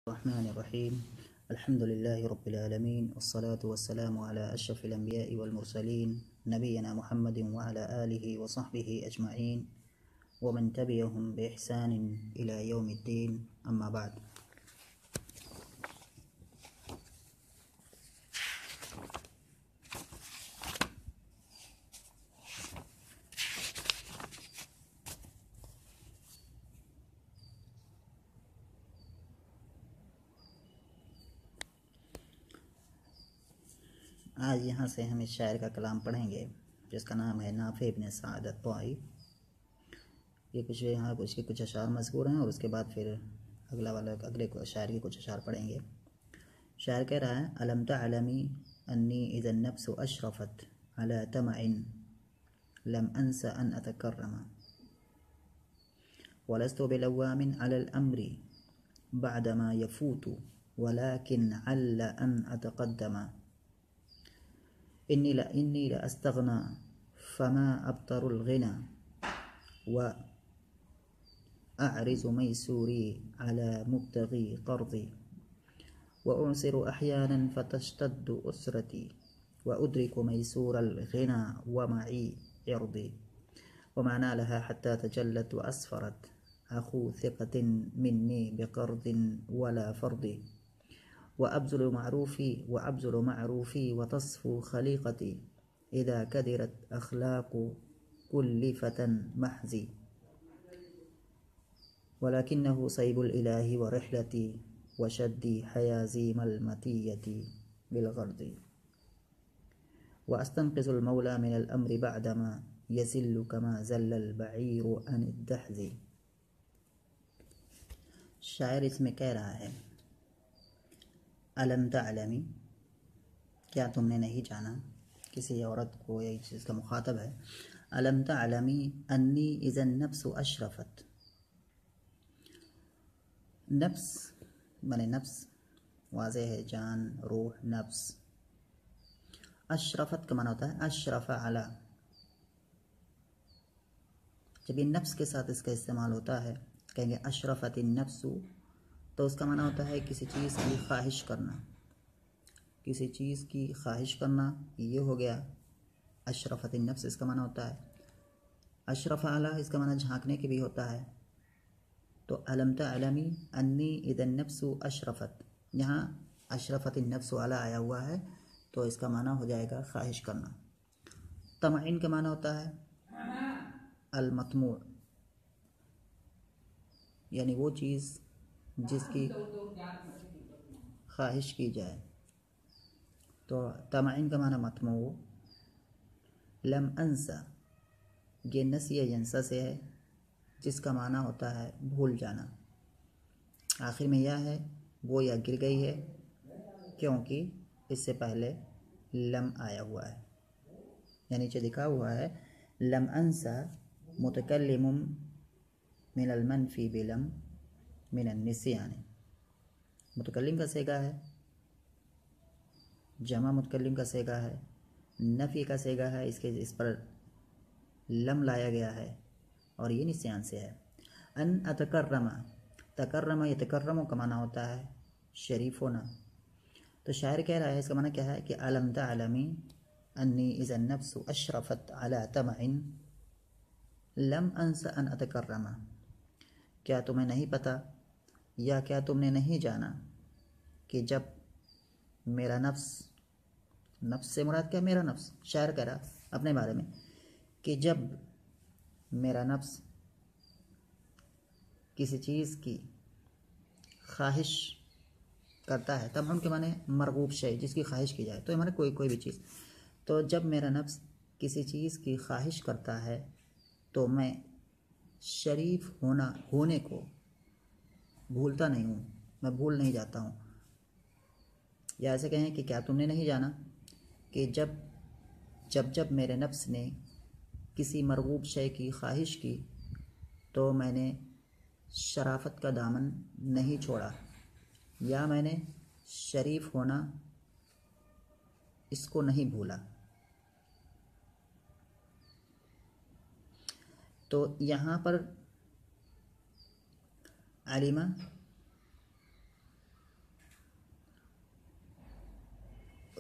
الرحمن الرحيم. الحمد لله رب العالمين، والصلاة والسلام على أشرف الأنبياء والمرسلين نبينا محمد وعلى آله وصحبه أجمعين ومن تبعهم بإحسان إلى يوم الدين، أما بعد. آج یہاں سے ہم اس شاعر کا کلام پڑھیں گے جس کا نام ہے نافع ابن سعد الطائی. یہ کچھ اشعار مذکور ہیں اور اس کے بعد پھر اگلے شاعر کے کچھ اشعار پڑھیں گے. شاعر کہہ رہا ہے: الم تعلمی انی اذا النفس اشرفت على طمع لم انس ان اتکرم ولست بلوام على الامر بعدما يفوت ولكن عل ان اتقدم إني لأستغنى فما أبطر الغنى وأعرز ميسوري على مبتغي قرضي وأعسر أحيانا فتشتد أسرتي وأدرك ميسور الغنى ومعي عرضي وما نالها حتى تجلت وأسفرت أخو ثقة مني بقرض ولا فرض وأبذل معروفي وتصفو خليقتي إذا كدرت أخلاق كل فتى محزي ولكنه صيب الإله ورحلتي وشدي حيازيم المتية بالغرض وأستنقذ المولى من الأمر بعدما يزل كما زل البعير عن الدحز. شاعر اس میں کہہ رہا ہے: الم تعلمی، کیا تم نے نہیں جانا، کسی عورت کو یا جس کا مخاطب ہے. الم تعلمی انی اذا النفس اشرفت، نفس بنے نفس واضح ہے، جان، روح، نفس. اشرفت کا معنی ہوتا ہے اشرف علی. جب یہ نفس کے ساتھ اس کا استعمال ہوتا ہے، کہیں گے اشرفت النفس، تو اس کا معنی ہوتا ہے کسی چیز کی خواہش کرنا. کسی چیز کی خواہش کرنا یہ ہو گیا اشرفت النفس، اس کا معنی ہوتا ہے. اشرف اعلیٰ اس کا معنی جھانکنے کے بھی ہوتا ہے. تو الم تعلمی انی اذا النفس اشرفت، یہاں اشرفت النفس اعلیٰ آیا ہوا ہے تو اس کا معنی ہو جائے گا خواہش کرنا. طمعین کا معنی ہوتا ہے المطموع، یعنی وہ چیز جس کی خواہش کی جائے. تو طمعین کا معنی مطموع. لم انسا، یہ نسیہ ینسا سے ہے جس کا معنی ہوتا ہے بھول جانا. آخر میں یا ہے وہ یا گر گئی ہے کیونکہ اس سے پہلے لم آیا ہوا ہے، یعنی نیچے لکھا ہوا ہے لم انسا متکلم من المنفی بلم من النسیان. متکلم کا صیغہ ہے، جمع متکلم کا صیغہ ہے، نفی کا صیغہ ہے، اس پر لم لایا گیا ہے اور یہ نسیان سے ہے. ان اتکرم، تکرم یتکرم کا معنی ہوتا ہے شریف ہونا. تو شاعر کہہ رہا ہے اس کا معنی کیا ہے کہ الم تعلمی انی اذا النفس اشرفت علی طمع لم انس ان اتکرم، کیا تمہیں نہیں پتہ یا کیا تم نے نہیں جانا کہ جب میرا نفس، نفس سے مراد کیا؟ میرا نفس. شاعر کہہ رہا اپنے بارے میں کہ جب میرا نفس کسی چیز کی خواہش کرتا ہے، تب ان کے معنی مرغوب شے، جس کی خواہش کی جائے، تو ہمارے کوئی بھی چیز. تو جب میرا نفس کسی چیز کی خواہش کرتا ہے تو میں شریف ہونے کو بھولتا نہیں ہوں، میں بھول نہیں جاتا ہوں. یا ایسے کہیں کہ کیا تم نے نہیں جانا کہ جب میرے نفس نے کسی مرغوب شے کی خواہش کی تو میں نے شرافت کا دامن نہیں چھوڑا، یا میں نے شریف ہونا اس کو نہیں بھولا. تو یہاں پر علمہ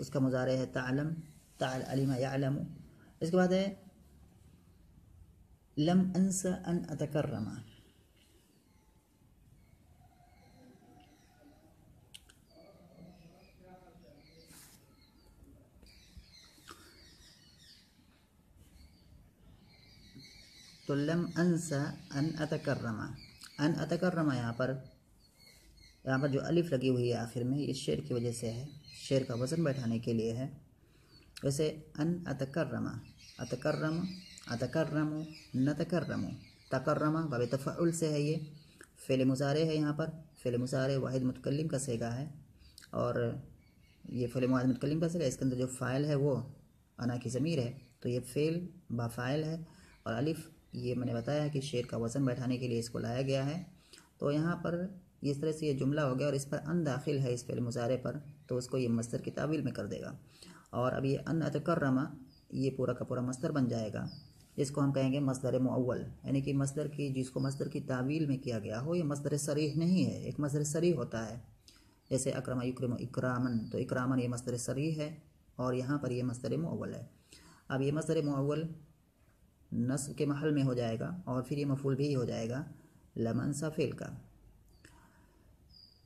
اس کا مضارع ہے تعلم، علم یعلم. اس کے بعد ہے لم انس ان اتکرم. تو لم انس ان اتکرم، ان اتکرم یہاں پر جو الف لگی ہوئی ہے آخر میں، اس شعر کی وجہ سے ہے، شعر کا وزن بیٹھانے کے لیے ہے. ویسے ان اتکرم، اتکرم، اتکرم، نتکرم، تکرم باب تفعل سے ہے. یہ فعل مضارع ہے، یہاں پر فعل مضارع واحد متکلم کا صیغہ ہے، اور یہ فعل واحد متکلم کا صیغہ، اس کے اندر جو فاعل ہے وہ انا کی ضمیر ہے، تو یہ فعل با فاعل ہے، اور الف یہ میں نے بتایا ہے کہ شعر کا وزن بیٹھانے کے لیے اس کو لایا گیا ہے. تو یہاں پر اس طرح سے یہ جملہ ہو گیا، اور اس پر ان داخل ہے اس فعل مضارع پر، تو اس کو یہ مصدر کی تعویل میں کر دے گا. اور اب یہ ان اتکرم یہ پورا کا پورا مصدر بن جائے گا، جس کو ہم کہیں گے مصدر معول، یعنی کہ مصدر کی جس کو مصدر کی تعویل میں کیا گیا ہو. یہ مصدر صریح نہیں ہے، ایک مصدر صریح ہوتا ہے جیسے اکرم یکرم اکرامن، تو اکرامن یہ مصدر صریح ہے، اور یہاں پر یہ مصدر معول ہے. اب یہ مصدر معول نصب کے محل میں ہو جائے گا، اور پھر یہ مفعول بھی ہو جائے گا لم انسا فعل کا.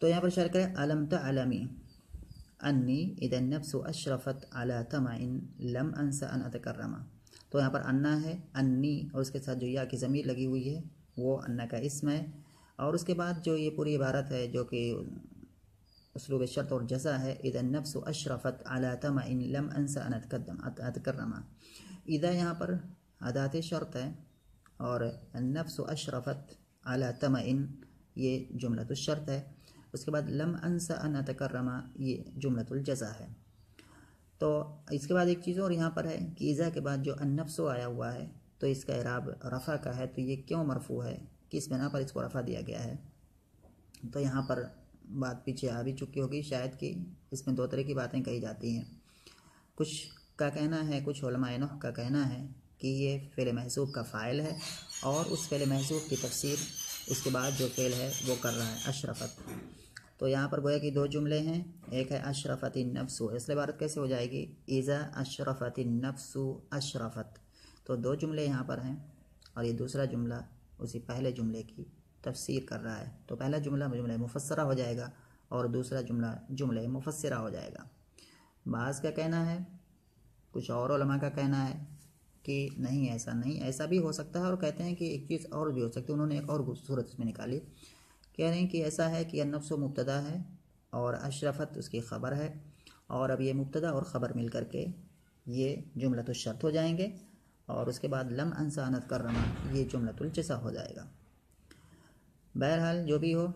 تو یہاں پر شعر کرے علم تعلمی انی اذا النفس اشرفت علی طمع لم انسا ان اتکرم. تو یہاں پر انا ہے، انی، اور اس کے ساتھ جو یا کی ضمیر لگی ہوئی ہے وہ انا کا اسم ہے. اور اس کے بعد جو یہ پوری عبارت ہے جو کہ اسلوب شرط اور جزا ہے، اذا النفس اشرفت علی طمع لم انسا ان اتکرم. اذا یہاں پر ادات شرط ہے، اور النفس اشرفت علی طمع یہ جملۃ الشرط ہے. اس کے بعد لم انسا ان اتکرم یہ جملۃ الجزا ہے. تو اس کے بعد ایک چیز اور یہاں پر ہے کہ اذا کے بعد جو النفس آیا ہوا ہے تو اس کا اعراب رفع کا ہے. تو یہ کیوں مرفوع ہے، کس بنا پر اس کو رفع دیا گیا ہے؟ تو یہاں پر بات پیچھے آ بھی چکی ہوگی شاید، کہ اس میں دو طرح کی باتیں کہی جاتی ہیں. کچھ کا کہنا ہے، کچھ علماء نحو کا کہنا ہے کہ یہ فعل محذوف کا فاعل ہے، اور اس فعل محذوف کی تفسیر اس کے بعد جو فعل ہے وہ کر رہا ہے اشرفت. تو یہاں پر گویا کہ دو جملے ہیں، ایک ہے اشرفت النفس، اس لیے عبارت کیسے ہو جائے گی اذا اشرفت النفس اشرفت. تو دو جملے یہاں پر ہیں، اور یہ دوسرا جملہ اسی پہلے جملے کی تفسیر کر رہا ہے. تو پہلا جملہ جملہ مفسرہ ہو جائے گا، اور دوسرا جملہ جملہ مفسرہ ہو جائے گا. بعض کا کہنا ہے، کچھ اور علماء کا کہنا ہے کہ نہیں، ایسا نہیں، ایسا بھی ہو سکتا ہے، اور کہتے ہیں کہ ایک چیز اور بھی ہو سکتی ہے. انہوں نے ایک اور صورت اس میں نکالی، کہہ رہے ہیں کہ ایسا ہے کہ النفس مبتدا ہے اور اشرفت اس کی خبر ہے، اور اب یہ مبتدا اور خبر مل کر کے یہ جملۃ الشرط ہو جائیں گے، اور اس کے بعد لم انسا ان اتکرم یہ جملۃ الجزا ہو جائے گا. بہرحال جو بھی ہو،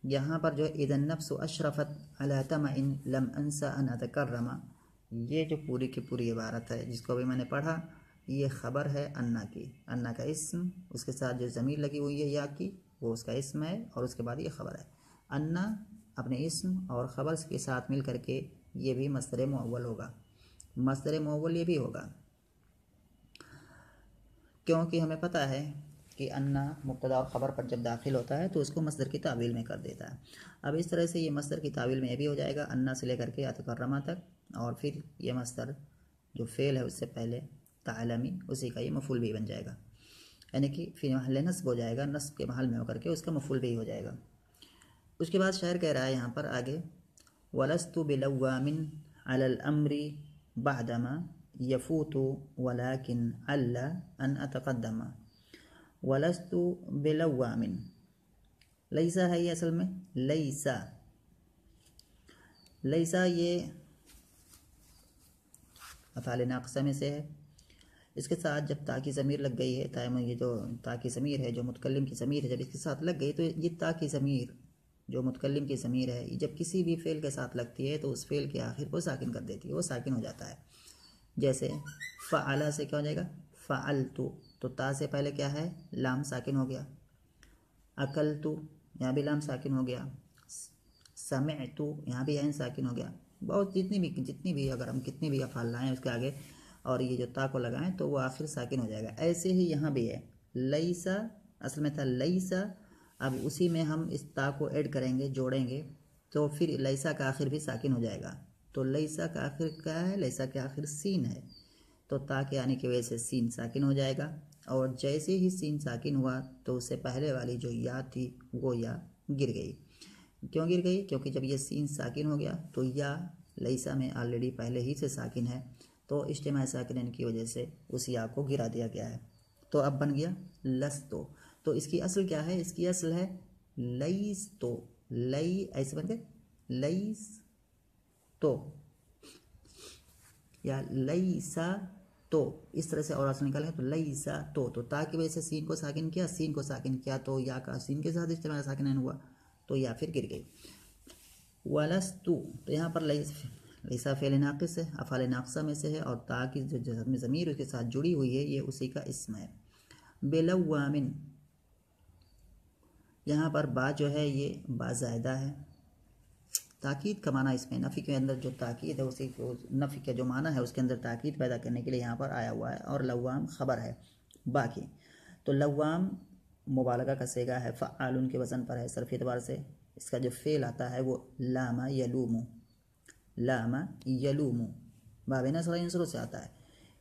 یہاں پر جو اذا النفس اشرفت علی طمع لم انسا ان اتکرم یہ جو پوری کی پوری عبارت ہے جس کو ابھی میں نے پڑھا، یہ خبر ہے انا کی، انا کا اسم، اس کے ساتھ جو ضمیر لگی ہوئی ہے یا کی وہ اس کا اسم ہے، اور اس کے بعد یہ خبر ہے. انا اپنے اسم اور خبر کے ساتھ مل کر کے یہ بھی مصدر معول ہوگا. مصدر معول یہ بھی ہوگا کیونکہ ہمیں پتہ ہے کہ انا مبتدا اور خبر پر جب داخل ہوتا ہے تو اس کو مصدر کی تعویل میں کر دیتا ہے. اب اس طرح سے یہ مصدر کی تعویل میں یہ بھی ہو جائے گا انا سے لے کر کے اتکرما تک، اور پھر یہ مصدر جو فعل ہے اس سے پہلے تعلمی اسی کا یہ مفعول بھی بن جائے گا، یعنی کہ فی محل نصب ہو جائے گا، نصب کے محل میں ہو کر کے اس کا مفعول بھی ہو جائے گا. اس کے بعد شاعر کہہ رہا ہے یہاں پر آگے وَلَسْتُ بِلَوَّامٍ عَلَى الْأَمْرِ بَعْدَمَا يَفُوتُ وَلَكِنْ عَلَّ أَنْ أَتَقَدَّمَ. وَلَسْتُ بِلَوَّامٍ لیسا ہے یہ اصل میں، لیسا، لیسا یہ افعال ناقصہ میں سے ہے. اس کے ساتھ جب تا کی ضمیر لگ گئی ہے، یہ جو تا کی ضمیر ہے جو متکلم کی ضمیر ہے، جب اس کے ساتھ لگ گئی تو یہ تا کی ضمیر جو متکلم کی ضمیر ہے جب کسی بھی فعل کے ساتھ لگتی ہے تو اس فعل کے آخر کو ساکن کر دیتی ہے، وہ ساکن ہو جاتا ہے. جیسے فعلا سے کیا ہو جائے گا فعلتو، تو تا سے پہلے کیا ہے لام ساکن ہو گیا. اکلتو یہاں بھی لام ساکن ہو گیا. سمعتو یہاں بھی عین ساکن ہو گیا. بہت جتنی بھی اگر ہم کتنی بھی افعال لائیں اس کے آگے اور یہ جو تا کو لگائیں تو وہ آخر ساکن ہو جائے گا. ایسے ہی یہاں بھی ہے لیسا، اصل میں تھا لیسا، اب اسی میں ہم اس تا کو ایڈ کریں گے، جوڑیں گے، تو پھر لیسا کا آخر بھی ساکن ہو جائے گا. تو لیسا کا آخر کیا ہے؟ لیسا کے آخر سین ہے، تو تا کے آنے کی وجہ سے سین ساکن ہو جائے گا، اور جیسے ہی سین ساکن ہوا تو اس سے پہلے والی جو یا تھی وہ یا گر گئی۔ کیوں گر گئی؟ کیونکہ جب یہ سین ساکن ہو گیا تو یا لیسا میں آلریڈی پہلے ہی سے ساکن ہے، تو اجتماع ساکنین کی وجہ سے اس یا کو گرا دیا گیا ہے، تو اب بن گیا لستو۔ تو اس کی اصل کیا ہے؟ اس کی اصل ہے لیستو، ایسے بن گئے لیس تو یا لیسا تو، اس طرح سے اور اصل نکالیں تو لیسا تو تا کی وجہ سے سین کو ساکن کیا، سین کو ساکن کیا تو یا کا سین کے ساتھ اجتماع ساکنین ہوا تو یا پھر گر گئی۔ ولستو، تو یہاں پر لیسا فعل ناقص ہے، افعال ناقصہ میں سے ہے، اور تا کی جو ضمیر اس کے ساتھ جڑی ہوئی ہے یہ اسی کا اسم ہے۔ بلوامن، یہاں پر با جو ہے یہ با زائدہ ہے، تاکید کا معنی اس میں نفی کے اندر جو تاکید ہے اسی کو نفی کا جو معنی ہے اس کے اندر تاکید پیدا کرنے کے لیے یہاں پر آیا ہوا ہے، اور لوام خبر ہے باقی۔ تو لوام مبالغہ کا صیغہ ہے، فعال کے وزن پر ہے، صرف اعتبار سے اس کا جو فعل آتا ہے وہ لام یلوم، لام یلوم باب نصر ینصر سے آتا ہے،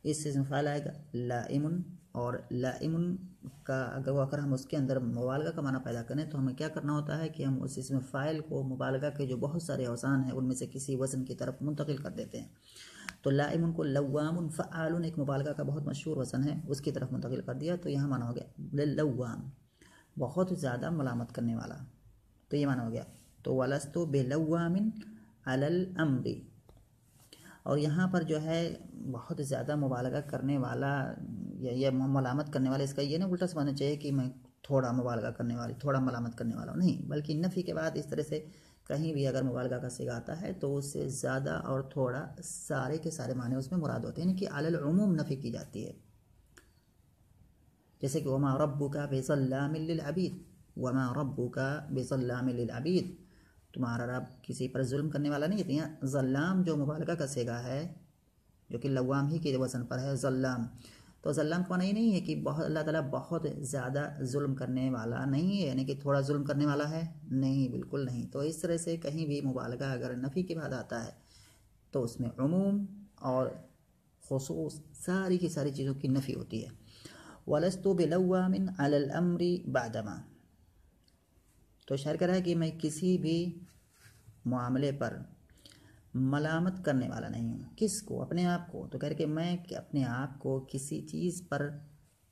اس سے فعل آئے گا لائم، اور لائم کا اگر ہم اس کے اندر مبالغہ کا معنی پیدا کریں تو ہمیں کیا کرنا ہوتا ہے کہ ہم اس اسم فاعل کو مبالغہ کے جو بہت سارے اوزان ہیں ان میں سے کسی وزن کی طرف منتقل کر دیتے ہیں۔ تو لائم کو لوام فعال ایک مبالغہ کا بہت مشہور وزن ہے اس کی طرف منتقل کر دیا، تو یہاں معنی ہو گیا لوام، بہت زیادہ ملامت کرنے والا، تو یہ معنی ہو گیا۔ تو ولستو بلوام علی الامر، اور یہاں پر جو ہے بہت زیادہ مبالغہ کرنے والا یا ملامت کرنے والا، اس کا یہ نہیں الٹا سمجھنا چاہیے کہ میں تھوڑا مبالغہ کرنے والی، تھوڑا ملامت کرنے والا نہیں، بلکہ نفی کے بعد اس طرح سے کہیں بھی اگر مبالغہ کا صیغہ آتا ہے تو اس سے زیادہ اور تھوڑا سارے کے سارے معنی اس میں مراد ہوتے ہیں، یعنی کہ علی العموم نفی کی جاتی ہے، جیسے کہ وما ربک بظلام للعبید، وما ربک بظلام للعبید، تمہارا رب کسی پر ظلم کرنے والا نہیں ہے۔ یہاں ظلام جو مبالغہ کا صیغہ ہے جو کہ لوام ہی کے وزن پر ہے ظلام، تو ظلام کا معنی یہ نہیں ہے کہ اللہ تعالیٰ بہت زیادہ ظلم کرنے والا نہیں ہے، یعنی کہ تھوڑا ظلم کرنے والا ہے، نہیں، بالکل نہیں۔ تو اس طرح سے کہیں بھی مبالغہ اگر نفی کے بعد آتا ہے تو اس میں عموم اور خصوص ساری کی ساری چیزوں کی نفی ہوتی ہے۔ وَلَسْتُ بِلَوَّامٍ عَلَى الْأَمْرِ بَعْدَمَا، تو شاعر کہہ رہا ہے کہ میں کسی بھی معاملے پر ملامت کرنے والا نہیں ہوں، کس کو؟ اپنے آپ کو، تو کہہ رہے کہ میں اپنے آپ کو کسی چیز پر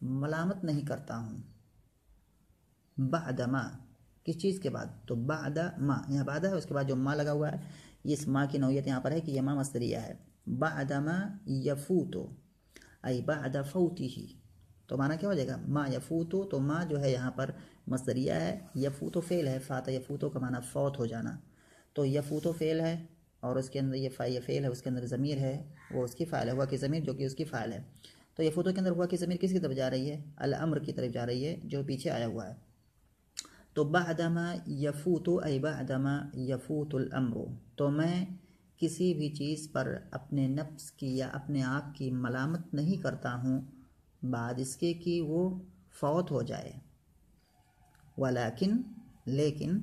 ملامت نہیں کرتا ہوں، بعد ما، کس چیز کے بعد؟ تو بعد ما، یہاں بعد ہے اس کے بعد جو ما لگا ہوا ہے، اس ما کی نوعیت یہاں پر ہے کہ یہ ما مصدریہ ہے، بعد ما یفوتو ای بعد فوتہ، تو معنی کیا ہو جائے گا؟ ما یفوتو، تو ما جو ہے یہاں پر مصدریہ ہے، یفوتو فعل ہے، فات یفوتو کا معنی فوت ہو جانا، تو یفوتو فعل ہے اور اس کے اندر یہ فعل ہے، اس کے اندر ضمیر ہے وہ اس کی فاعل ہے، ہوا کی ضمیر جو کہ اس کی فاعل ہے، تو یفوتو کے اندر ہوا کی ضمیر کس کی طرف جا رہی ہے؟ الامر کی طرف جا رہی ہے جو پیچھے آیا ہوا ہے، تو بعدما یفوتو ای بعدما یفوت الامر، تو میں کسی بھی چیز پر اپنے نفس کی یا اپنے آپ کی ملامت نہیں کرتا ہوں بعد اس کے کہ وہ فوت ہو جائے، ولیکن، لیکن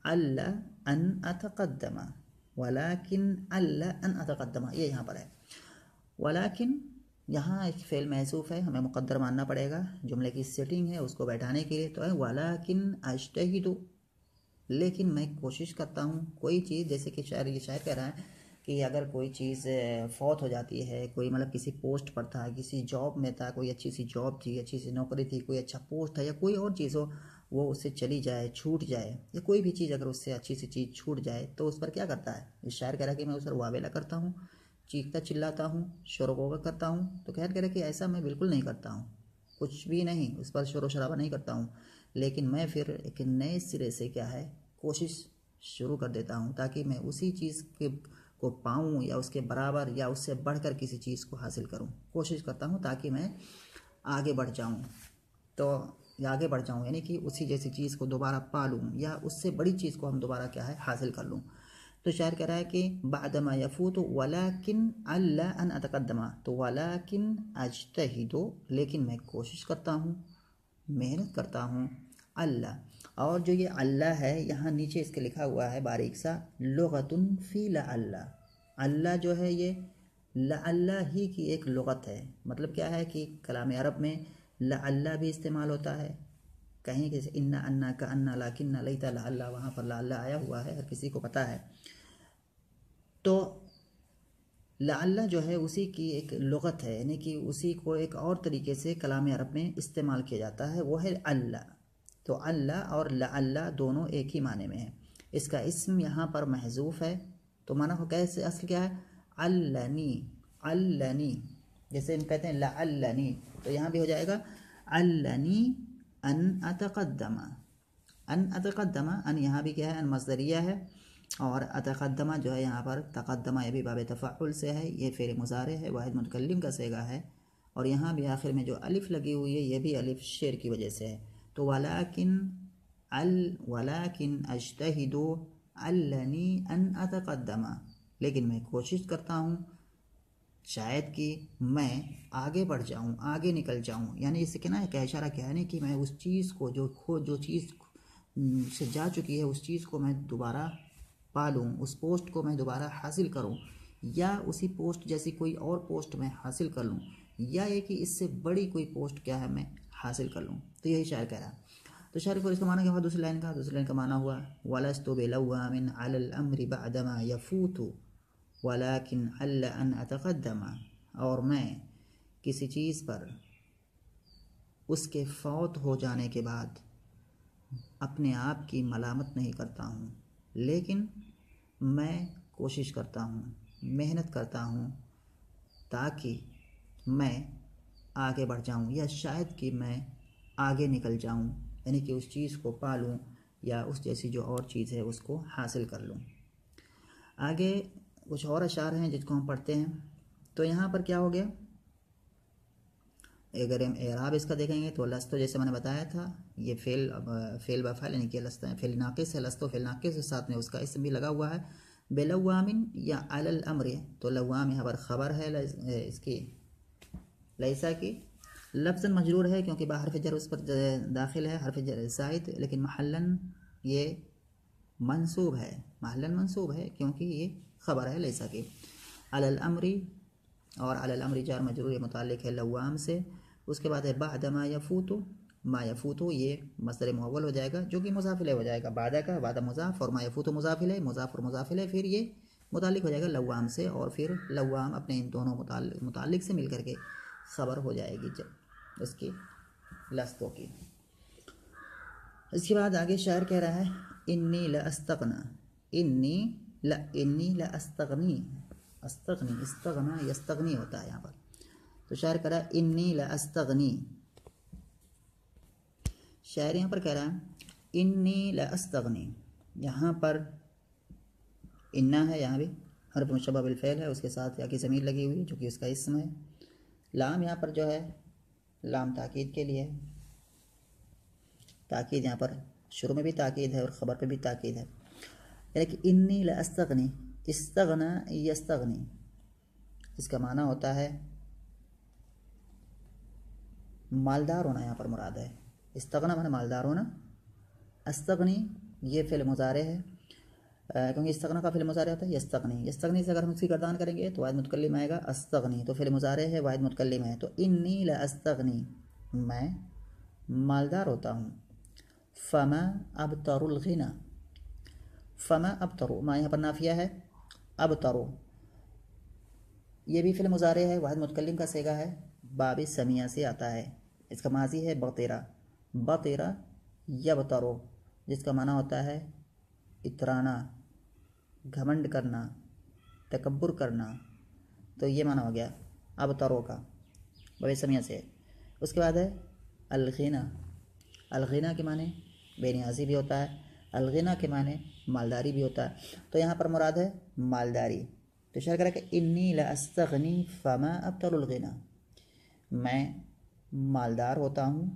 اللہ ان اتقدم، ولیکن اللہ ان اتقدم، یہ یہاں پر ہے، ولیکن یہاں ایک فعل محذوف ہے، ہمیں مقدر ماننا پڑے گا، جملے کی سیٹنگ ہے اس کو بیٹھانے کے لیے، تو ہے ولیکن اجتہد، لیکن میں کوشش کرتا ہوں کوئی چیز، جیسے کہ یہ شاعر کہہ رہا ہے کہ اگر کوئی چیز فوت ہو جاتی ہے، کوئی مطلب کسی پوسٹ پر تھا، کسی جاب میں تھا، کوئی اچھی سی جاب تھی، اچھی سی نوکری تھی، کوئی اچھا پوسٹ تھا، یا کوئی اور چیز ہو وہ اس سے چلی جائے، چھوٹ جائے، یا کوئی بھی چیز اگر اس سے اچھی سی چیز چھوٹ جائے تو اس پر کیا کرتا ہے؟ اس شاعر کہہ رہا ہے کہ میں اس پر واویلا کرتا ہوں، چیختا چلاتا ہوں، شور و غوغا کرتا ہوں، تو خیر کہہ رہا ہے کہ ایسا میں بالکل نہیں کرتا ہوں، کچھ بھی نہیں، اس پر شور و شرابہ نہیں کرتا ہوں، لیکن میں پھر ایک نئے سرے سے کیا ہے کوشش شروع کر دیتا ہوں تاکہ میں اسی چیز کو پاؤں یا اس کے برابر یا اس سے بڑھ کر کسی چیز کو حاصل کروں، کوشش کرتا ہوں تاکہ میں آگے بڑھ جاؤں، تو آگے بڑھ جاؤں یعنی کہ اسی جیسی چیز کو دوبارہ پا لوں یا اس سے بڑی چیز کو ہم دوبارہ کیا ہے حاصل کر لوں۔ تو شاعر کہہ رہا ہے کہ بعدما یفوت ولیکن اللہ ان اتقدم، تو ولیکن اجتہد، لیکن میں کوشش کرتا ہوں، محنت کرتا ہوں، اللہ، اور جو یہ اللہ ہے یہاں نیچے اس کے لکھا ہوا ہے باریک سا لغۃ فی لعل، اللہ جو ہے یہ لعل ہی کی ایک لغت ہے. مطلب کیا ہے کہ کلام عرب میں لعل بھی استعمال ہوتا ہے. کہیں کہ انا انا کا انا لیکن لیت لعل، وہاں پر لعل آیا ہوا ہے، ہر کسی کو پتہ ہے. تو لعل جو ہے اسی کی ایک لغت ہے، یعنی کہ اسی کو ایک اور طریقے سے کلام عرب میں استعمال کیا جاتا ہے، وہ ہے اللہ. تو اللہ اور لعل دونوں ایک ہی معنی میں ہیں. اس کا اسم یہاں پر محذوف ہے. تو معنی ہو کیسے، اصل کیا ہے؟ علنی. علنی جیسے ہم کہتے ہیں لعلنی، تو یہاں بھی ہو جائے گا علنی ان اتقدم. ان اتقدم، ان یہاں بھی کیا ہے؟ ان مصدریہ ہے، اور اتقدمہ جو ہے یہاں پر تقدمہ، یہ بھی باب تفعل سے ہے، یہ فعل مضارع ہے، واحد متکلم کا صیغہ ہے. اور یہاں بھی آخر میں جو الف لگی ہوئی ہے یہ بھی الف شیر کی وجہ سے ہے. تو ولکن اجتہد علنی ان اتقدم، لیکن میں کوشش کرتا ہوں شاید کہ میں آگے بڑھ جاؤں، آگے نکل جاؤں. یعنی اس سے کہنا ہے کہ اشارہ کیا ہے، نہیں کہ میں اس چیز کو جو چیز سے جا چکی ہے اس چیز کو میں دوبارہ پالوں، اس پوسٹ کو میں دوبارہ حاصل کروں، یا اسی پوسٹ جیسی کوئی اور پوسٹ میں حاصل کر لوں، یا یہ کہ اس سے بڑی کوئی پوسٹ کیا ہے میں حاصل کر لوں. تو یہی شاعر کہہ رہا. تو شاعر کو اس کا معنی کیا ہوا؟ دوسری لائن کا معنی ہوا وَلَسْتُ بِلَوَّامٍ عَلَى الْأَمْرِ بَعْدَمَا يَفُوتُ وَلَكِنْ عَلَّ أَنْ أَتَقَدَّمَ، اور میں کسی چیز پر اس کے فوت ہو جانے کے بعد اپنے آپ کی ملامت نہیں کرتا ہوں، لیکن میں کوشش کرتا ہوں، محنت کرتا ہوں تاکہ میں آگے بڑھ جاؤں، یا شاید کہ میں آگے نکل جاؤں، یعنی کہ اس چیز کو پالوں یا اس جیسی جو اور چیز ہے اس کو حاصل کر لوں. آگے کچھ اور اشعار ہیں جس کو ہم پڑھتے ہیں. تو یہاں پر کیا ہو گیا؟ اگر ہم اعراب اس کا دیکھیں گے تو لستو جیسے میں نے بتایا تھا یہ فعل بفعل، یعنی کہ فعل ناقص ہے. لستو فعل ناقص ہے، ساتھ میں اس کا اسم بھی لگا ہوا ہے. بلوامن یا علی الامر، تو لوام یہاں پر خبر ہے اس کی لیسا کی. لفظ مجرور ہے کیونکہ باہر حرف جر اس پر داخل ہے، حرف جر زائد، لیکن محلاً یہ منصوب ہے. محلاً منصوب ہے کیونکہ یہ خبر ہے لیسا کی. علی الامر، اور علی الامر جار مجرور متعلق ہے لوام سے. اس کے بعد ہے بعد ما یفوت. ما یفوت یہ مصدر مؤول ہو جائے گا جو کہ مضاف الیہ ہو جائے گا. بعد کا بعد مضاف، اور ما یفوت مضاف الیہ، مضاف اور مضاف الیہ، پھر یہ متعلق ہو جائے گا لوام سے، اور پھر لوام اپنے ان دونوں متعلق سے مل کر کے خبر ہو جائے گی جب اس کی لستوں کی. اس کے بعد آگے شاعر کہہ رہا ہے انی لاستغنا. انی لاستغنی. استغنا یستغنی ہوتا ہے یہاں پر. تو شاعر کہہ رہا ہے انی لاستغنی. شاعر یہاں پر کہہ رہا ہے انی لاستغنی. یہاں پر انا ہے، یہاں بھی حرف مشبہ بالفعل ہے، اس کے ساتھ یا کی ضمیر لگی ہوئی ہے جو کہ اس کا اسم ہے. لام یہاں پر جو ہے لام تاکید کے لیے، تاکید یہاں پر شروع میں بھی تاکید ہے اور خبر پہ بھی تاکید ہے. یعنی کہ انی لاستغنی، استغنا یستغنی، اس کا معنی ہوتا ہے مالدار ہونا. یہاں پر مراد ہے استغنا معنی مالدار ہونا. استغنی یہ فعل مضارع ہے، کیونکہ استغنا کا فعل مضارع ہوتا ہے یستغنی. یستغنی سے اگر ہم اس کی گردان کریں گے تو واحد متکلم آئے گا استغنی، تو فعل مضارع ہے، واحد متکلم ہے. تو انی لاستغنی، میں مالدار ہوتا ہوں. فما ابتر الغنا. فما ابترو، ما یہاں پر نافیہ ہے. ابترو یہ بھی فعل مضارع ہے، واحد متکلم کا صیغہ ہے، باب سمیہ سے آتا ہے. اس کا ماضی ہے بطیرہ. بطیرہ یبترو، جس کا معنی ہوتا ہے اترانا، گھمنڈ کرنا، تکبر کرنا. تو یہ معنی ہو گیا ابترو کا، باب سمیہ سے. اس کے بعد ہے الغنا. الغنا کے معنی بے نیازی بھی ہوتا ہے، الغنا کے معنی مالداری بھی ہوتا ہے. تو یہاں پر مراد ہے مالداری. تو شاعر کہہ رہا ہے کہ انی لاستغنی فما ابتر الغنا، میں مالدار ہوتا ہوں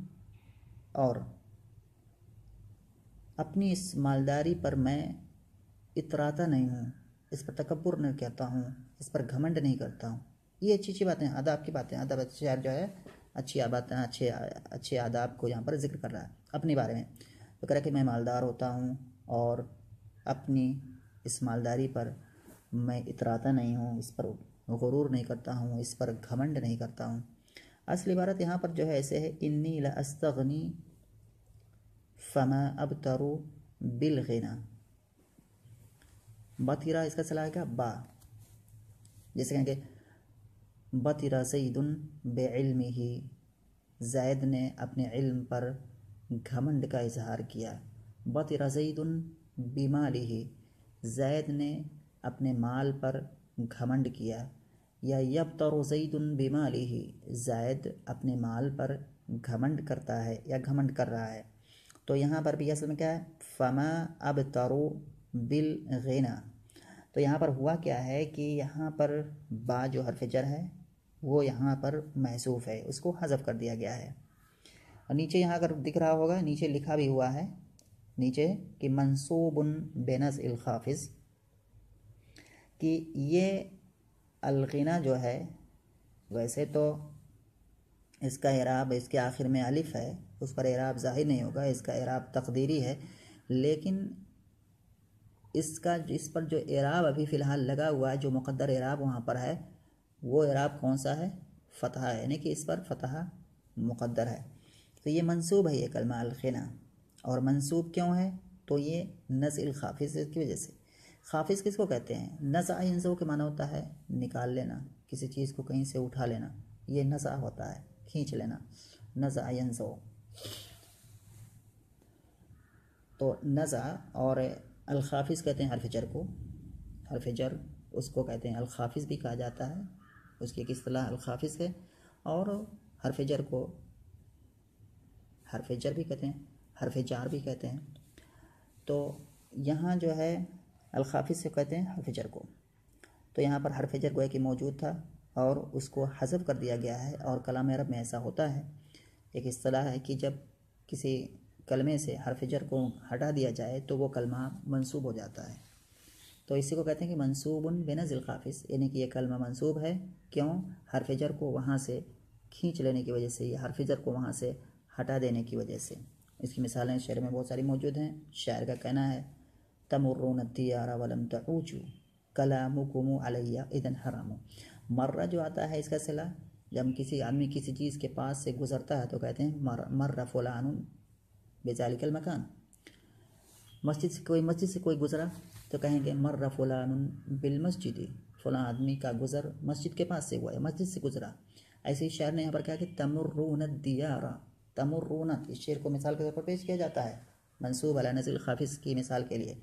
اور اپنی اس مالداری پر میں اتراتا نہیں ہوں، اس پر تکبر نہیں کرتا ہوں، اس پر گھمنڈ نہیں کرتا ہوں. یہ اچھی باتیں، آداب کی باتیں. ادب شاعر جو ہے اچھی باتیں، اچھے آداب کو یہاں پر ذکر کر رہا ہے اپنے بارے میں. تو کہہ رہا ہے کہ میں مالدار ہوتا ہوں اور اپنی اس مالداری پر میں اتراتا نہیں ہوں، اس پر غرور نہیں کرتا ہوں، اس پر گھمنڈ نہیں کرتا ہوں۔ اصل عبارت یہاں پر جو ہے ایسے ہے، انی لاستغنی فما ابتر بالغنی۔ بطیرہ اس کا چلا گا با، جیسے کہیں گے بطیرہ زید بعلمہ، زید نے اپنے علم پر گھمنڈ کا اظہار کیا۔ بطر زید بمالہ، زید نے اپنے مال پر گھمنڈ کیا۔ یا یبطر زید بمالہ، زید اپنے مال پر گھمنڈ کرتا ہے یا گھمنڈ کر رہا ہے۔ تو یہاں پر بھی اصل میں کیا ہے، فما ابتر بالغنی۔ تو یہاں پر ہوا کیا ہے کہ یہاں پر با جو حرف جر ہے وہ یہاں پر محذوف ہے، اس کو حذف کر دیا گیا ہے۔ اور نیچے یہاں اگر دکھ رہا ہوگا، نیچے لکھا بھی ہوا ہے نیچے کہ منصوب بنزع الخافض، کہ یہ الغنی جو ہے ویسے تو اس کا اعراب اس کے آخر میں الف ہے، اس پر اعراب ظاہر نہیں ہوگا، اس کا اعراب تقدیری ہے، لیکن اس پر جو اعراب ابھی فی الحال لگا ہوا ہے، جو مقدر اعراب وہاں پر ہے، وہ اعراب کون سا ہے، فتحہ ہے، یعنی کہ اس پر فتحہ مقدر ہے۔ تو یہ منصوب ہے یہ کلمہ الغنی، اور منصوب کیوں ہے، تو یہ نزع الخافض کی وجہ سے۔ خافض کس کو کہتے ہیں، نزع ینزع کے معنی ہوتا ہے نکال لینا، کسی چیز کو کہیں سے اٹھا لینا، یہ نزع ہوتا ہے کھینچ لینا، نزع ینزع۔ تو نزع اور الخافض کہتے ہیں حرف جر کو، حرف جر اس کو کہتے ہیں الخافض بھی کہا جاتا ہے، اس کی ایک اصطلاح الخافض ہے، اور حرف جر کو حرف جر بھی کہتے ہیں، حرف جار بھی کہتے ہیں۔ تو یہاں جو ہے الخافض سے کہتے ہیں حرف جر کو۔ تو یہاں پر حرف جر گویا کہ موجود تھا اور اس کو حذف کر دیا گیا ہے، اور کلام عرب میں ایسا ہوتا ہے، ایک اصطلاح ہے کہ جب کسی کلمے سے حرف جر کو ہٹا دیا جائے تو وہ کلمہ منصوب ہو جاتا ہے۔ تو اسی کو کہتے ہیں کہ منصوب بنزع الخافض، یعنی کہ یہ کلمہ منصوب ہے، کیوں، حرف جر کو وہاں سے کھینچ لینے کی وجہ سے، یا حرف جر کو وہاں سے ہٹا دینے کی وجہ سے۔ اس کی مثالیں شعر میں بہت ساری موجود ہیں۔ شاعر کا کہنا ہے تمرون الدیار ولم تعوجوا کلامکم علی اذا حرام۔ مرہ جو آتا ہے اس کا صلہ، جب کسی آدمی کسی چیز کے پاس سے گزرتا ہے تو کہتے ہیں مر فلان بذالک المکان۔ مسجد سے کوئی گزرا تو کہیں گے مر فلان بالمسجد، فلاں آدمی کا گزر مسجد کے پاس سے ہوا ہے، مسجد سے گزرا۔ ایسے ہی شاعر نے یہاں پر کہا کہ تمرون الدیار، تمرون، اس شعر کو مثال کے طور پر پیش کیا جاتا ہے منصوب علی نزع الخافض کی مثال کے لیے۔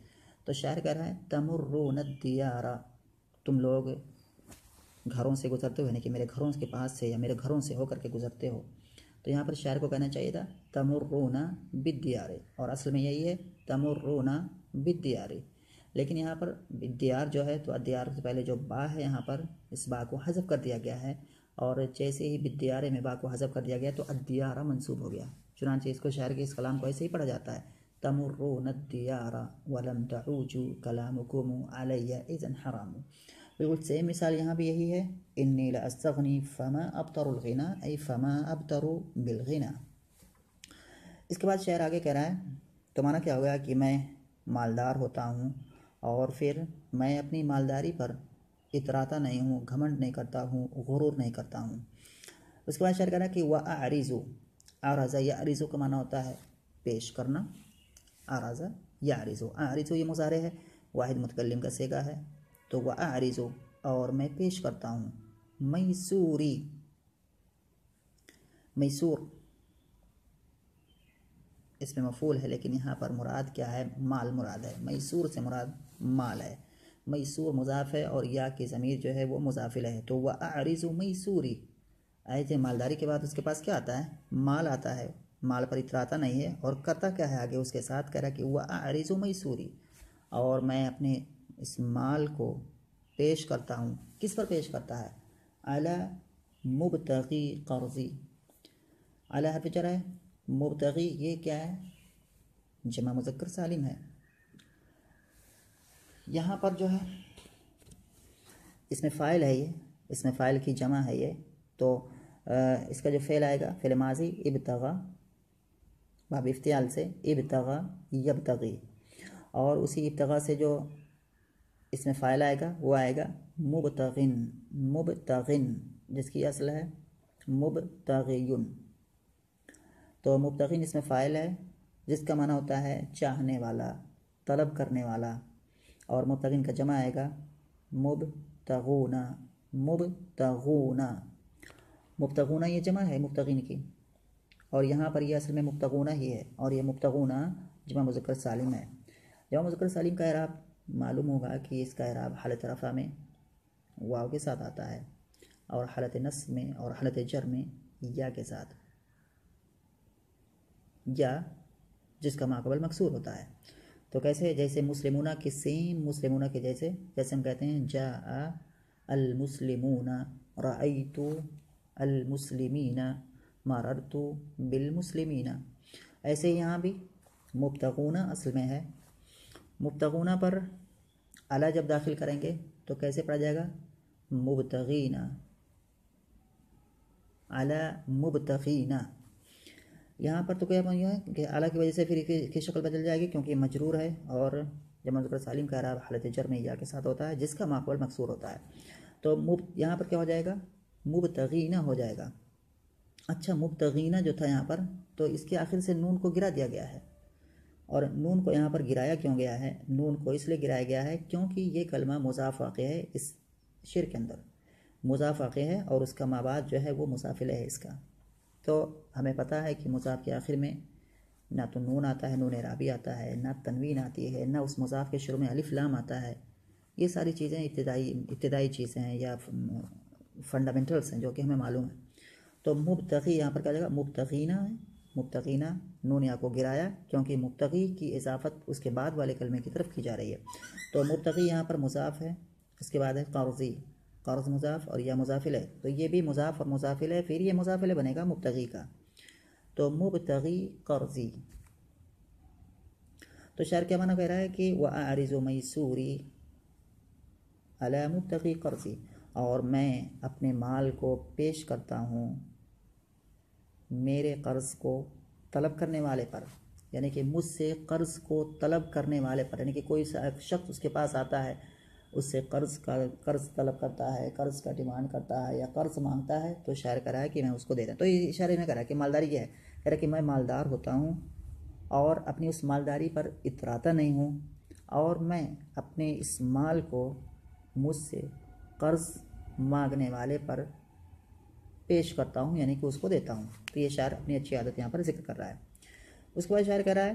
تو شاعر کہہ رہا ہے تمرون الدیار، تم لوگ گھروں سے گزرتے ہو، یعنی کہ میرے گھروں کے پاس سے یا میرے گھروں سے ہو کر کے گزرتے ہو۔ تو یہاں پر شاعر کو کہنا چاہیے تھا تمرون بالدیار، اور اصل میں یہی ہے تمرون بالدیار، لیکن یہاں پر دیار جو ہے تو الدیار سے پہلے جو با ہے یہاں پر اس با کو حذف کر دیا گیا ہے، اور جیسے ہی بالدیار میں با کو حذف کر دیا گیا تو الدیار منصوب ہو گیا، چنانچہ اس کو شاعر کے اس کلام کو ایسے ہی پڑھا جاتا ہے تمرون الدیار ولم تعوجوا کلامکم علی اذا حرام۔ بالکل سیم مثال یہاں بھی یہی ہے، انی لاستغنی فما ابتر الغنی ای فما ابتر بالغنی۔ اس کے بعد شاعر آگے کہہ رہا ہے تمہارا کیا ہوگا کہ میں مالدار ہوتا ہوں اور پھر میں اپنی مالداری پر اتراتا نہیں ہوں، گھمنڈ نہیں کرتا ہوں، غرور نہیں کرتا ہوں۔ اس کے بعد شاعر کہہ رہا ہے کہ وَأَعْرِزُ، اعرض یعرض کا معنی ہوتا ہے پیش کرنا، اعرض یعرض، اعرض یہ مضارع ہے، واحد متکلم کا صیغہ ہے، تو وَأَعْرِزُ اور میں پیش کرتا ہوں، میسوری، میسور اس میں مفعول ہے، لیکن یہاں پر مراد کیا ہے، مال مراد ہے، میسور سے مراد مال ہے، میسور مضاف ہے اور یا کی ضمیر جو ہے وہ مضاف الیہ ہے، تو وَأَعْرِزُ میسوری، ایسے مالداری کے بعد اس کے پاس کیا آتا ہے، مال آتا ہے، مال پر اتراتا نہیں ہے، اور کرتا کیا ہے آگے اس کے ساتھ کہہ رہا کہ وَأَعْرِزُ میسوری، اور میں اپنے اس مال کو پیش کرتا ہوں، کس پر پیش کرتا ہے، علی مبتغی قرضی، علی حرف جر ہے، مبتغی یہ کیا ہے، جمع مذکر سالم ہے، یہاں پر جو ہے اس میں فاعل ہے، یہ اس میں فاعل کی جمع ہے یہ، تو اس کا جو فعل آئے گا فعل ماضی ابتغا، باب افتعال سے ابتغا یبتغی، اور اسی ابتغا سے جو اس میں فاعل آئے گا، وہ آئے گا مبتغن، مبتغن جس کی اصل ہے مبتغیون. تو مبتغین اس میں فاعل ہے جس کا معنی ہوتا ہے چاہنے والا، طلب کرنے والا، اور مبتغین کا جمع آئے گا مبتغون، مبتغون. مبتغون یہ جمع ہے مبتغین کی، اور یہاں پر یہ اصل میں مبتغون ہی ہے، اور یہ مبتغون جمع مذکر سالم ہے. جمع مذکر سالم کا اعراب معلوم ہوگا کہ اس کا اعراب حالت رفع میں واو کے ساتھ آتا ہے، اور حالت نصب میں اور حالت جر میں یا کے ساتھ، یا جس کا ماقبل مکسور ہوتا ہے. تو کیسے؟ جیسے مسلمونہ کی سیم مسلمونہ کے جیسے ہم کہتے ہیں جاء المسلمون، رأیت المسلمین، مررت بالمسلمین. ایسے یہاں بھی مبتغون اصل میں ہے. مبتغون پر اعلیٰ جب داخل کریں گے تو کیسے پڑھا جائے گا؟ مبتغین، اعلیٰ مبتغین. یہاں پر تو کیا بن گیا ہے کہ اعلیٰ کی وجہ سے پھر کی شکل بدل جائے گی، کیونکہ مجرور ہے اور جمع مذکر سالم کا اعراب حالت جر میں یا کے ساتھ ہوتا ہے جس کا ماقبل مکسور ہوتا ہے. تو یہاں پر کیا ہو جائے گا؟ مبتغین ہو جائے گا. اچھا، مبتغین جو تھا یہاں پر، تو اس کے آخر سے نون کو گرا دیا گیا ہے. اور نون کو یہاں پر گرایا کیوں گیا ہے؟ نون کو اس لیے گرایا گیا ہے کیونکہ یہ کلمہ مضاف واقع ہے اس شعر کے اندر، مضاف واقع ہے اور اس کا مابعد جو ہے وہ مضاف الیہ ہے اس کا. تو ہمیں پتہ ہے کہ مضاف کے آخر میں نہ تو نون آتا ہے، نون اعرابی آتا ہے، نہ تنوین آتی ہے، نہ اس مضاف کے شروع میں الف لام آتا ہے. یہ ساری چیزیں ابتدائی چیزیں ہیں یا فنڈامنٹلس ہیں جو کہ ہمیں معلوم ہے. تو مبتغی یہاں پر کیا جائے گا؟ مبتغینہ ہے، مبتغینہ نون یا کو گرایا کیونکہ مبتغی کی اضافت اس کے بعد والے کلمے کی طرف کی جا رہی ہے. تو مبتغی یہاں پر مضاف ہے، اس کے بعد ہے قرضی، قرض مضاف اور یا مضاف الیہ، تو یہ بھی مضاف اور مضاف الیہ، پھر یہ مضاف الیہ بنے گا مبتغی کا. تو مبتغی قرضی. تو شاعر کیا معنی کہہ رہا ہے کہ وَأَعْرِضُ مَيْسُورِي عَلَى مُبْتَغِي قَرْضِي، اور میں اپنے مال کو پیش کرتا ہوں میرے قرض کو طلب کرنے والے پر، یعنی کہ مجھ سے قرض کو طلب کرنے والے پر، یعنی کہ کوئی شخص اس کے پاس آتا ہے، اس سے قرض طلب کرتا ہے، قرض کا ڈیمانڈ کرتا ہے یا قرض مانگتا ہے، تو شاعر کہہ رہا ہے کہ میں اس کو دے دوں. تو یہ اشارے میں کہہ رہا ہے کہ مالداری یہ ہے، کہہ رہا ہے کہ میں مالدار ہوتا ہوں اور اپنی اس مالداری پر اتراتا نہیں ہوں، اور میں اپنے اس مال کو مجھ سے قرض مانگنے والے پر پیش کرتا ہوں، یعنی کہ اس کو دیتا ہوں. تو یہ شاعر اپنی اچھی عادت یہاں پر ذکر کر رہا ہے. اس کے بعد شاعر کہہ رہا ہے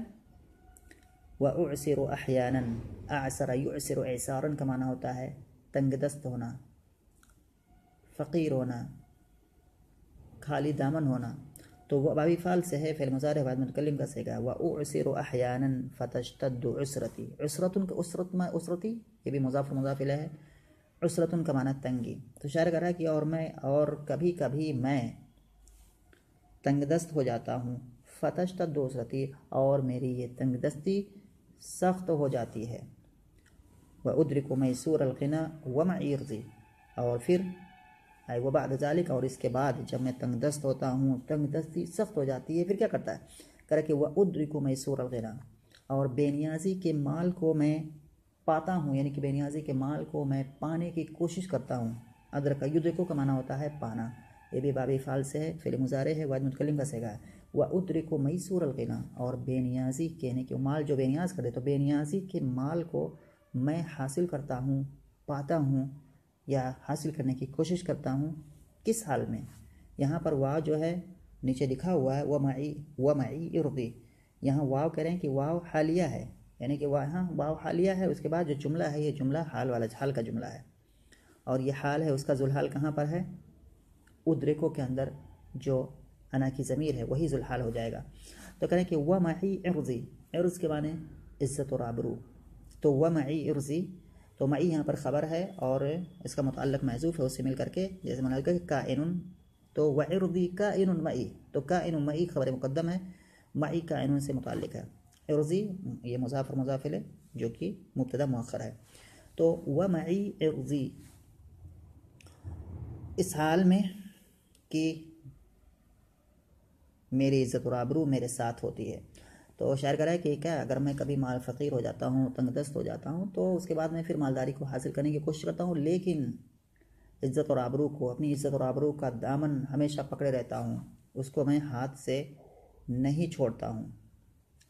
وَأُعْسِرُ أَحْيَانًا، أَعْسَرَ يُعْسِرُ إِعْسَارًا کا معنی ہوتا ہے تنگ دست ہونا، فقیر ہونا، خالی دامن ہونا. تو وہ بابی فعل سے ہے، فعل مضارع بعد متکلم کا صیغہ وَأُعْسِرُ أَحْيَانًا فَتَشْتَدُّ عُسْرَتِي. عسرتی یہ بھی مضاف و مضاف الیہ ہے. عسرتن کا معنی تنگی. تو شاعر کہہ رہا ہے کہ اور کبھی کبھی میں تنگ دست ہو جاتا ہوں، فتشتد عسرتی، اور میری یہ تنگ دستی سخت ہو جاتی ہے. وَأُدْرِكُ مَيْسُورَ الْغِنَى وَمَعِي رِضِي، اور پھر وَبَعْدَ ذَلِكَ، اور اس کے بعد جب میں تنگ دست ہوتا ہوں، تنگ دستی سخت ہو جاتی ہے، پھر کیا کرتا ہے؟ کہہ رہا کہ وَأُدْرِكُ مَيْسُورَ الْغِنَى، اور بے نیازی کے مال کو میں پاتا ہوں، یعنی کہ بے نیازی کے مال کو میں پانے کی کوشش کرتا ہوں. ادرک یدرکو کا معنی ہوتا ہے پانا، یہ بھی باب فعل سے ہے، فعل مضارع ہے، واحد متکلم کا صیغہ ہے. وَأُدْرِكُ مَيْسُورَ الْغِنَى، اور بے نیازی کے، یعنی کہ مال جو بے نیاز کرے، تو بے نیازی کے مال کو میں حاصل کرتا ہوں، پاتا ہوں یا حاصل کرنے کی کوشش کرتا ہوں. کس حال میں؟ یہاں پر واو جو ہے نیچے لکھا ہوا ہے وَمَعِي رِضِي، یہاں واو کہہ رہے ہیں کہ واو حالیہ ہے، یعنی کہ وہاں واو حالیہ ہے، اس کے بعد جو جملہ ہے یہ جملہ حال کا جملہ ہے، اور یہ حال ہے، اس کا ذوالحال کہاں پر ہے؟ ادرکو کے اندر جو انا کی ضمیر ہے وہی ذوالحال ہو جائے گا. تو کہہ رہے ہیں کہ وَمَعِي عِرْضِي، عرض کے معنی عزت و آبرو. تو وَمَعِي عِرْضِي، تو معی یہاں پر خبر ہے اور اس کا متعلق محذوف ہے، اس سے مل کر کے جیسے منال کہ کائن، تو وَعِرْضِي کائن مَعِي، تو کائن مَعِي خبر مقدم ہے، معی کائن سے متعلق ہے. عرضی یہ مضاف اور مضاف الیہ جو کہ مبتدا مؤخر ہے. تو وَمَعِي عِرْضِي، اس حال میں کہ میری عزت و آبرو میرے ساتھ ہوتی ہے. تو شاعر کہہ رہا ہے کہ کیا اگر میں کبھی مال فقیر ہو جاتا ہوں، تنگ دست ہو جاتا ہوں، تو اس کے بعد میں پھر مالداری کو حاصل کرنے کی کوشش کرتا ہوں، لیکن عزت اور آبرو کو، اپنی عزت اور آبرو کا دامن ہمیشہ پکڑے رہتا ہوں، اس کو میں ہاتھ سے نہیں چھوڑتا ہوں۔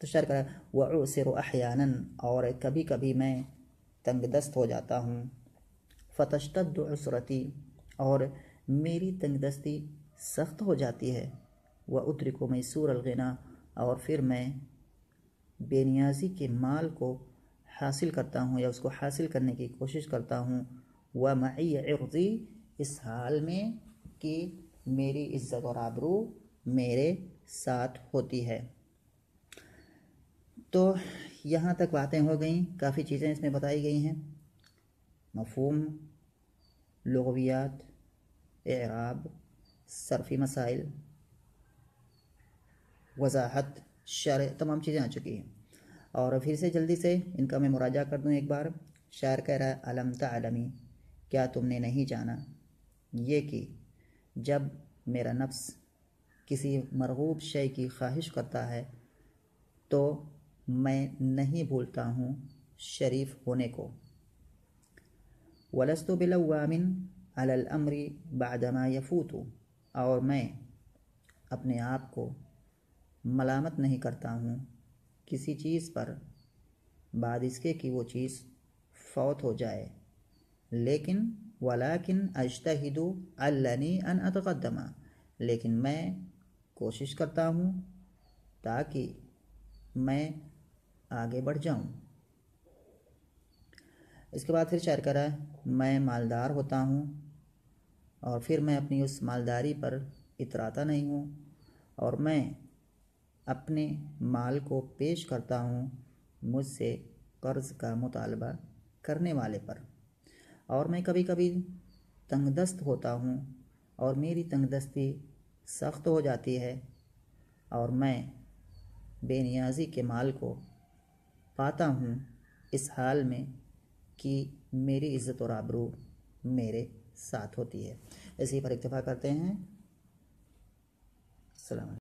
تو شاعر کہہ رہا ہے وَأُعْسِرُ أَحْيَانًا، اور کبھی کبھی میں تنگ دست ہو جاتا ہوں، فَتَشْتَدُّ عُسْرَتِي، اور میری تنگ دستی سخت ہو جاتی ہے، وَأُدْرِكُ مَيْسُورَ الْغِنَى، اور پھر میں بے نیازی کے مال کو حاصل کرتا ہوں یا اس کو حاصل کرنے کی کوشش کرتا ہوں، وَمَعِيَ عِرْضِي، اس حال میں کہ میری عزت اور آبرو میرے ساتھ ہوتی ہے۔ تو یہاں تک باتیں ہو گئیں، کافی چیزیں اس میں بتائی گئی ہیں، مفہوم، لغویات، اعراب، صرفی مسائل، وضاحت، شرح، تمام چیزیں آ چکی ہیں۔ اور پھر سے جلدی سے ان کا میں مراجعہ کر دوں ایک بار۔ شاعر کہہ رہا ہے الم تعلمی، کیا تم نے نہیں جانا، یہ کہ جب میرا نفس کسی مرغوب شے کی خواہش کرتا ہے تو میں نہیں بھولتا ہوں شریف ہونے کو۔ وَلَسْتُ بِلَوَّامٍ عَلَى الْأَمْرِ بَعْدَمَا يَفُوتُ، اور میں اپنے آپ کو ملامت نہیں کرتا ہوں کسی چیز پر بعد اس کے کہ وہ چیز فوت ہو جائے، لیکن وَلَكِنْ أَجْتَهِدُ عَلَّنِي أَنْ أَتَقَدَّمَ، لیکن میں کوشش کرتا ہوں تاکہ میں آگے بڑھ جاؤں۔ اس کے بعد پھر شاعر کہہ رہا ہے میں مالدار ہوتا ہوں اور پھر میں اپنی اس مالداری پر اتراتا نہیں ہوں، اور میں اپنے مال کو پیش کرتا ہوں مجھ سے قرض کا مطالبہ کرنے والے پر، اور میں کبھی کبھی تنگ دست ہوتا ہوں اور میری تنگ دستی سخت ہو جاتی ہے، اور میں بے نیازی کے مال کو پاتا ہوں اس حال میں کہ میری عزت اور آبرو میرے ساتھ ہوتی ہے۔ اسی پر اکتفا کرتے ہیں۔ السلام علیکم۔